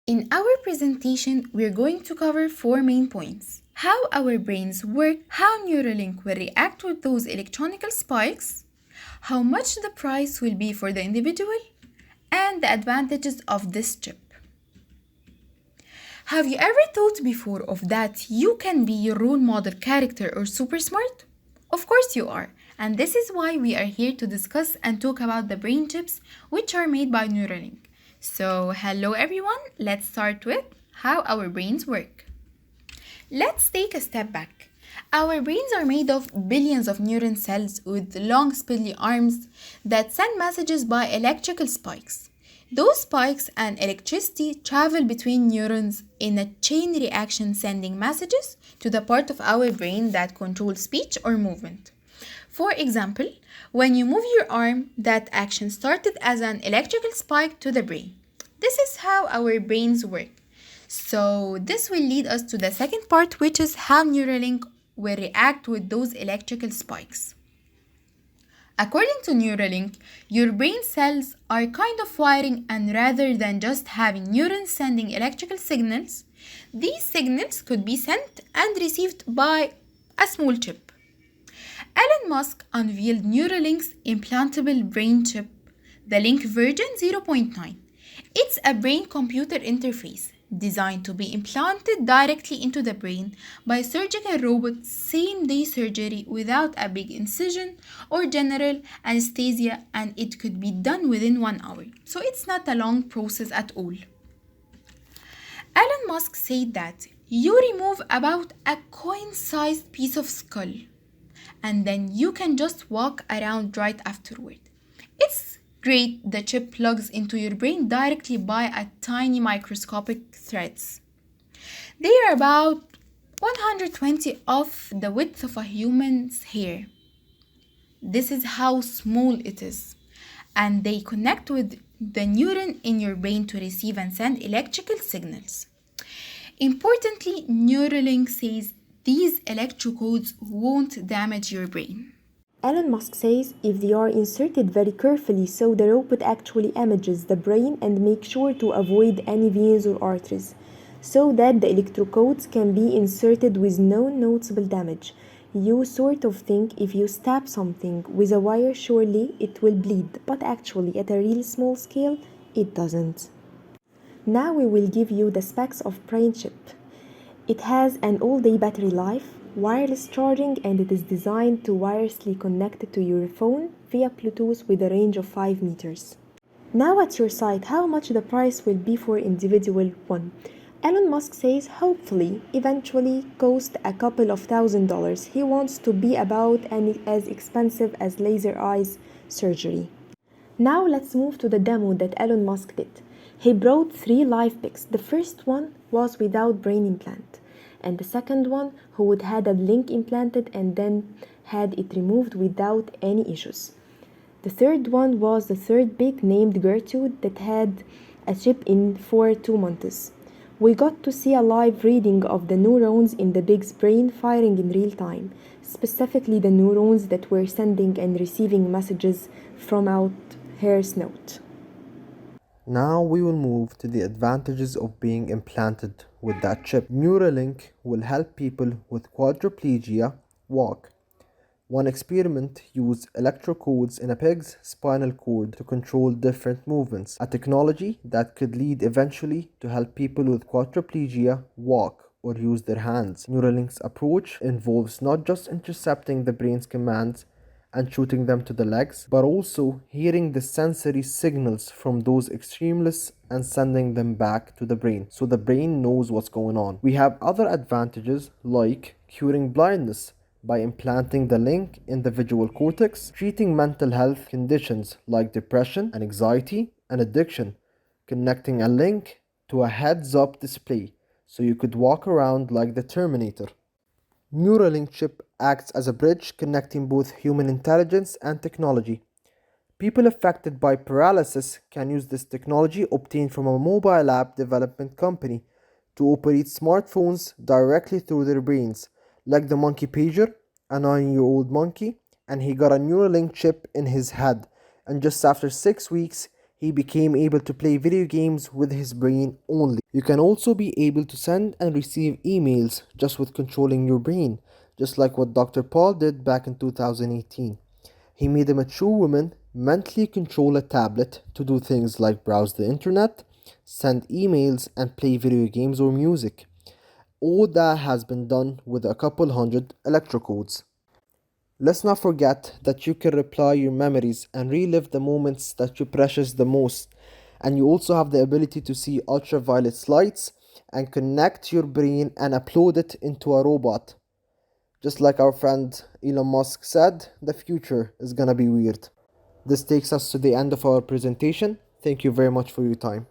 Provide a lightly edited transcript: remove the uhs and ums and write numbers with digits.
In our presentation, we're going to cover four main points: how our brains work, how Neuralink will react with those electronical spikes, how much the price will be for the individual, and the advantages of this chip. Have you ever thought before of that you can be your role model character or super smart? Of course you are, and this is why we are here to discuss and talk about the brain chips which are made by Neuralink. So, hello everyone, let's start with how our brains work. Let's take a step back. Our brains are made of billions of neuron cells with long spindly arms that send messages by electrical spikes. Those spikes and electricity travel between neurons in a chain reaction, sending messages to the part of our brain that controls speech or movement. For example, when you move your arm, that action started as an electrical spike to the brain. This is how our brains work. So this will lead us to the second part, which is how Neuralink will react with those electrical spikes. According to Neuralink, your brain cells are kind of wiring, and rather than just having neurons sending electrical signals, these signals could be sent and received by a small chip. Elon Musk unveiled Neuralink's implantable brain chip, the Link version 0.9. It's a brain-computer interface designed to be implanted directly into the brain by surgical robot, same-day surgery without a big incision or general anesthesia, and it could be done within 1 hour. So it's not a long process at all. Elon Musk said that you remove about a coin-sized piece of skull and then you can just walk around right afterward. It's great. The chip plugs into your brain directly by a tiny microscopic threads. They are about 120 of the width of a human's hair. This is how small it is. And they connect with the neuron in your brain to receive and send electrical signals. Importantly, Neuralink says these electrocodes won't damage your brain. Elon Musk says if they are inserted very carefully so the robot actually images the brain and makes sure to avoid any veins or arteries, so that the electrocodes can be inserted with no noticeable damage. You sort of think if you stab something with a wire surely it will bleed, but actually at a real small scale it doesn't. Now we will give you the specs of brain chip. It has an all-day battery life, wireless charging, and it is designed to wirelessly connect it to your phone via Bluetooth with a range of 5 meters. Now at your site, how much the price will be for individual one? Elon Musk says hopefully, eventually cost a couple of $1,000s. He wants to be about as expensive as laser eyes surgery. Now let's move to the demo that Elon Musk did. He brought 3 live pigs. The first one was without brain implant, and the second one who had had a link implanted and then had it removed without any issues. The third one was the third pig named Gertrude that had a chip in for 2 months. We got to see a live reading of the neurons in the pig's brain firing in real time, specifically the neurons that were sending and receiving messages from out her snout. Now we will move to the advantages of being implanted with that chip. Neuralink will help people with quadriplegia walk. One experiment used electrocodes in a pig's spinal cord to control different movements, a technology that could lead eventually to help people with quadriplegia walk or use their hands. Neuralink's approach involves not just intercepting the brain's commands and shooting them to the legs, but also hearing the sensory signals from those extremists and sending them back to the brain, so the brain knows what's going on. We have other advantages like curing blindness by implanting the link in the visual cortex, treating mental health conditions like depression and anxiety and addiction, connecting a link to a heads-up display so you could walk around like the Terminator. Neuralink chip acts as a bridge connecting both human intelligence and technology. People affected by paralysis can use this technology obtained from a mobile app development company to operate smartphones directly through their brains, like the monkey pager, a 9-year-old monkey, and he got a Neuralink chip in his head, and just after 6 weeks, he became able to play video games with his brain only. You can also be able to send and receive emails just with controlling your brain, just like what Dr. Paul did back in 2018. He made a mature woman mentally control a tablet to do things like browse the internet, send emails, and play video games or music. All that has been done with a couple hundred electrocodes. Let's not forget that you can replay your memories and relive the moments that you precious the most. And you also have the ability to see ultraviolet lights and connect your brain and upload it into a robot. Just like our friend Elon Musk said, the future is gonna be weird. This takes us to the end of our presentation. Thank you very much for your time.